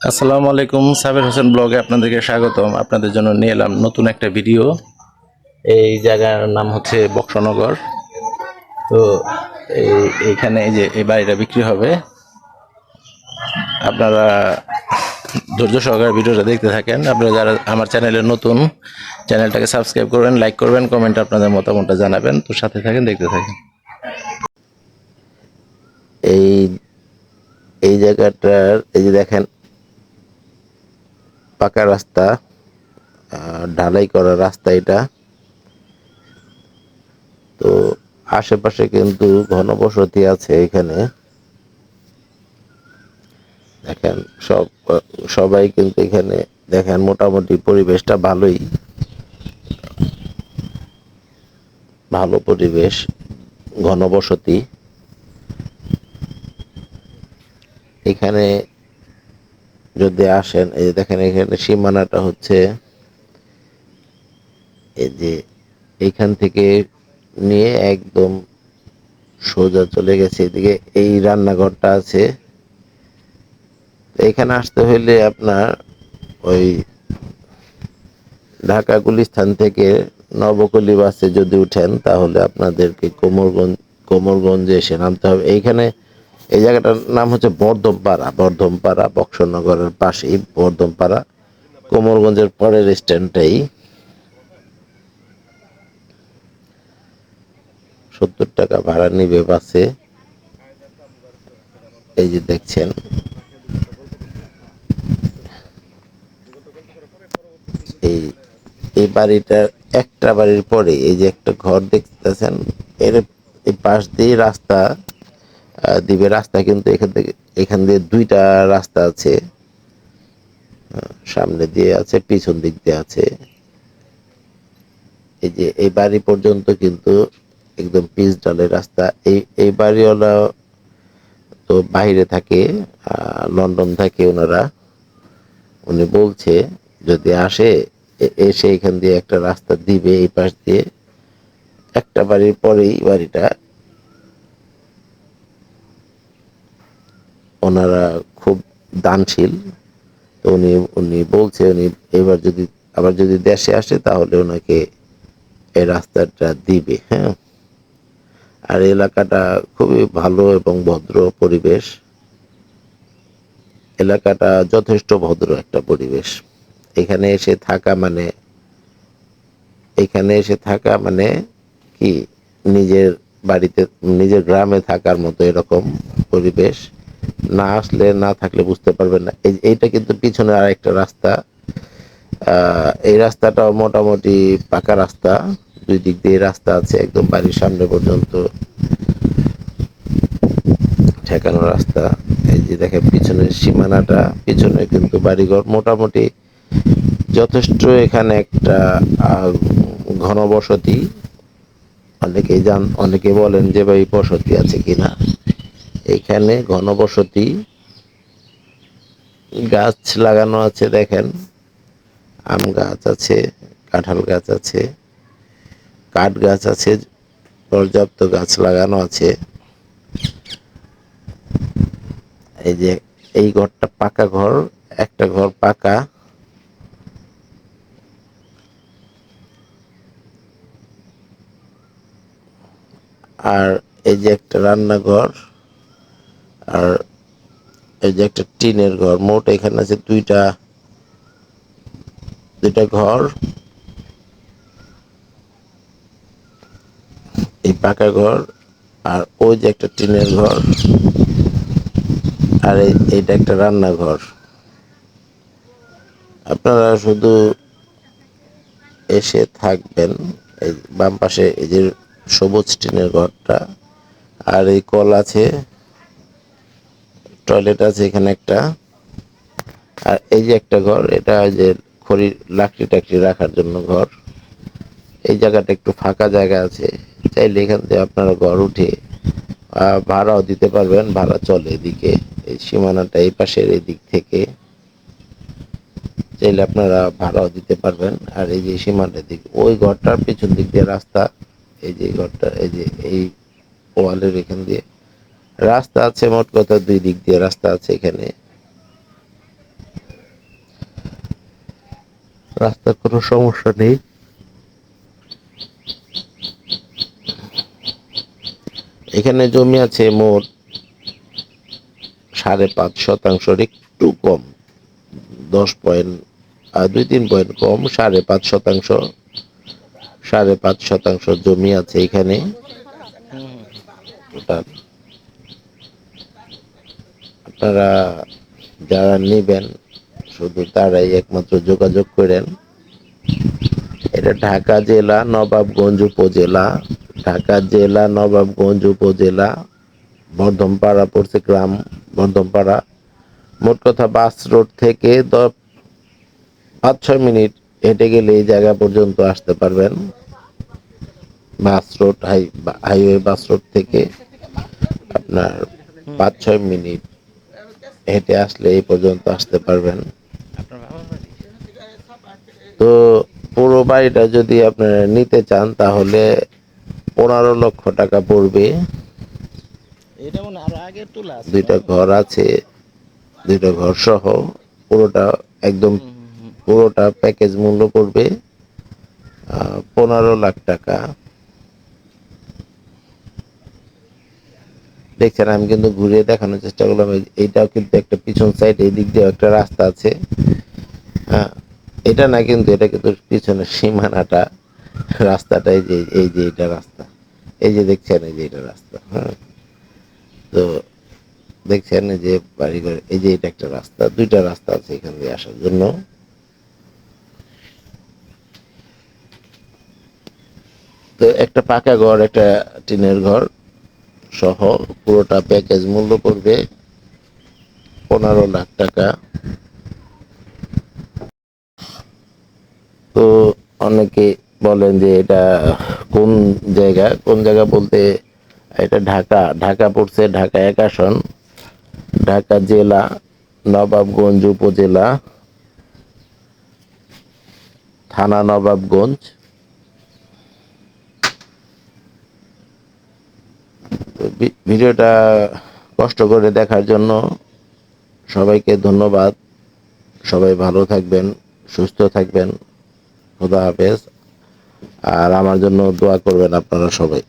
আসসালামু আলাইকুম, সাবের হোসেন ব্লগে আপনাদেরকে স্বাগতম। আপনাদের জন্য নিয়ে এলাম নতুন একটা ভিডিও। এই জায়গার নাম হচ্ছে বক্সনগর। তো এইখানে এই যে এই বাড়িটা বিক্রি হবে। আপনারা ধৈর্য সহকারে ভিডিওটা দেখতে থাকেন। আপনারা যারা আমার চ্যানেলে নতুন, চ্যানেলটাকে সাবস্ক্রাইব করবেন, লাইক করবেন, কমেন্টে আপনাদের মতামতটা জানাবেন। তো সাথে থাকেন, দেখতে থাকেন। এই এই জায়গাটার এই যে দেখেন, পাকা রাস্তা, ঢালাই করা রাস্তা এটা। তো আশেপাশে কিন্তু ঘনবসতি আছে এখানে। দেখেন সবাই কিন্তু এখানে দেখেন মোটামুটি পরিবেশটা ভালো পরিবেশ, ঘনবসতি এখানে। যদি আসেন, এই যে দেখেন এখানে সীমানাটা হচ্ছে এই যে এইখান থেকে নিয়ে একদম সোজা চলে গেছে এদিকে। এই রান্নাঘরটা আছে। এখানে আসতে হইলে আপনার ওই ঢাকা গুলিস্তান থেকে নবকলি বাসে যদি উঠেন, তাহলে আপনাদেরকে কোমরগঞ্জে এসে নামতে হবে। এইখানে এই জায়গাটার নাম হচ্ছে বর্ধমপাড়া বক্সনগরের পাশেই বর্ধমপাড়া। কোমরগঞ্জের পরের স্ট্যান্ডটাই। 70 টাকা ভাড়া নিবে বাসে। এই যে দেখছেন, এই এই বাড়িটার একটা বাড়ির পরে এই যে একটা ঘর দেখতেছেন, এর এই পাশ দিয়ে রাস্তা দিবে। রাস্তা কিন্তু এখান দিয়ে দুইটা রাস্তা আছে, সামনে দিয়ে আছে, পিছন দিক দিয়ে আছে। এই যে এই বাড়ি পর্যন্ত কিন্তু একদম পিচ ঢালাই রাস্তা। এই বাড়িওয়ালা তো বাইরে থাকে, লন্ডন থাকে ওনারা। উনি বলছে যদি আসে, এসে এখান দিয়ে একটা রাস্তা দিবে এই পাশ দিয়ে। একটা বাড়ির পরেই বাড়িটা। ওনারা খুব দানশীল। তো উনি উনি বলছে উনি এবার যদি আবার যদি দেশে আসে, তাহলে ওনাকে এই রাস্তাটা দিবে। হ্যাঁ, আর এলাকাটা খুবই ভালো এবং ভদ্র পরিবেশ। এলাকাটা যথেষ্ট ভদ্র একটা পরিবেশ। এখানে এসে থাকা মানে এখানে এসে থাকা মানে কি, নিজের বাড়িতে, নিজের গ্রামে থাকার মতো এরকম পরিবেশ। না আসলে, না থাকলে বুঝতে পারবেন না। এইটা কিন্তু পিছনে আর একটা রাস্তা। এই রাস্তাটাও মোটামুটি পাকা রাস্তা। দুই দিক দিয়ে রাস্তা আছে, একদম বাড়ির সামনে পর্যন্ত ঠেকানো রাস্তা। এই যে দেখেন পিছনের সীমানাটা, পিছনে কিন্তু বাড়িঘর মোটামুটি যথেষ্ট। এখানে একটা ঘনবসতি। অনেকে বলেন যে ভাই বসতি আছে কিনা। এখানে ঘনবসতি, গাছ লাগানো আছে দেখেন। আম গাছ আছে, কাঁঠাল গাছ আছে, কাঠ গাছ আছে, পর্যাপ্ত গাছ লাগানো আছে। এই যে এই ঘরটা পাকা ঘর, একটা ঘর পাকা। আর এই যে একটা রান্নাঘর, আর এই যে একটা টিনের ঘর। মোট এখানে আছে দুইটা দুইটা ঘর। এই পাকা ঘর, আর ওই যে একটা টিনের ঘর, আর এইটা একটা রান্নাঘর। আপনারা শুধু এসে থাকবেন। এই বাম পাশে এই যে সবুজ টিনের ঘরটা, আর এই কল আছে, টয়লেট আছে এখানে একটা। আর এই যে একটা ঘর, এটা যে খড়ি লাকড়ি টাকড়ি রাখার জন্য ঘর। এই জায়গাটা একটু ফাঁকা জায়গা আছে, চাইলে এখান থেকে আপনারা ঘর উঠে ভাড়াও দিতে পারবেন। ভাড়া চলে এদিকে, এই সীমানাটা এই পাশের এই দিক থেকে চাইলে আপনারা ভাড়াও দিতে পারবেন। আর এই যে সীমানার দিক, ওই ঘরটার পিছন দিক দিয়ে রাস্তা। এই যে ঘরটা, এই যে এই ওয়ালের এখান দিয়ে রাস্তা আছে। মোট কথা দুই দিক দিয়ে রাস্তা আছে এখানে। রাস্তার কোনো সমস্যা নেই। এখানে জমি আছে মোট 5.5 শতাংশের একটু কম, 10 পয়েন্ট 2-3 পয়েন্ট কম, 5.5 শতাংশ, 5.5 শতাংশ জমি আছে এখানে টোটাল। আপনারা যারা নিবেন শুধু তারাই একমাত্র যোগাযোগ করেন। এটা ঢাকা জেলা নবাবগঞ্জ উপজেলা, ঢাকা জেলা নবাবগঞ্জ উপজেলা, বর্ধমপাড়া পড়ছে গ্রাম, বর্ধমপাড়া। মোট কথা বাস রোড থেকে 5-6 মিনিট হেঁটে গেলে এই জায়গা পর্যন্ত আসতে পারবেন। বাস রোড হাইওয়ে বাস রোড থেকে আপনার 5-6 মিনিট হেঁটে আসলে এই পর্যন্ত আসতে পারবেন। তো পুরো বাড়িটা যদি আপনারা নিতে চান তাহলে 15 লক্ষ টাকা পড়বে। দুইটা ঘর আছে, দুইটা ঘর সহ পুরোটা একদম পুরোটা প্যাকেজ মূল্য পড়বে 15 লাখ টাকা। দেখছেন আমি কিন্তু ঘুরিয়ে দেখানোর চেষ্টা করলাম। এইটাও কিন্তু একটা পিছন সাইড, এই দিক দিয়ে একটা রাস্তা আছে। হ্যাঁ, এটা না কিন্তু, এটা কিন্তু পিছনের সীমানাটা, রাস্তাটা এই যে এটা রাস্তা, এই যে দেখছেন এই যে এটা রাস্তা। হ্যাঁ, তো দেখছেন এই যে বাড়িঘর, এই যে এটা একটা রাস্তা, দুইটা রাস্তা আছে এখান দিয়ে আসার জন্য। তো একটা পাকা ঘর, একটা টিনের ঘর সহ পুরোটা প্যাকেজ মূল্য পড়বে 15 লাখ টাকা। তো অনেকে বলেন যে এটা কোন জায়গা, কোন জায়গা বলতে এটা ঢাকা পড়ছে, ঢাকা 1 আসন, ঢাকা জেলা নবাবগঞ্জ উপজেলা, থানা নবাবগঞ্জ। ভিডিওটা কষ্ট করে দেখার জন্য সবাইকে ধন্যবাদ। সবাই ভালো থাকবেন, সুস্থ থাকবেন। খোদা হাফেজ। আর আমার জন্য দোয়া করবেন আপনারা সবাই।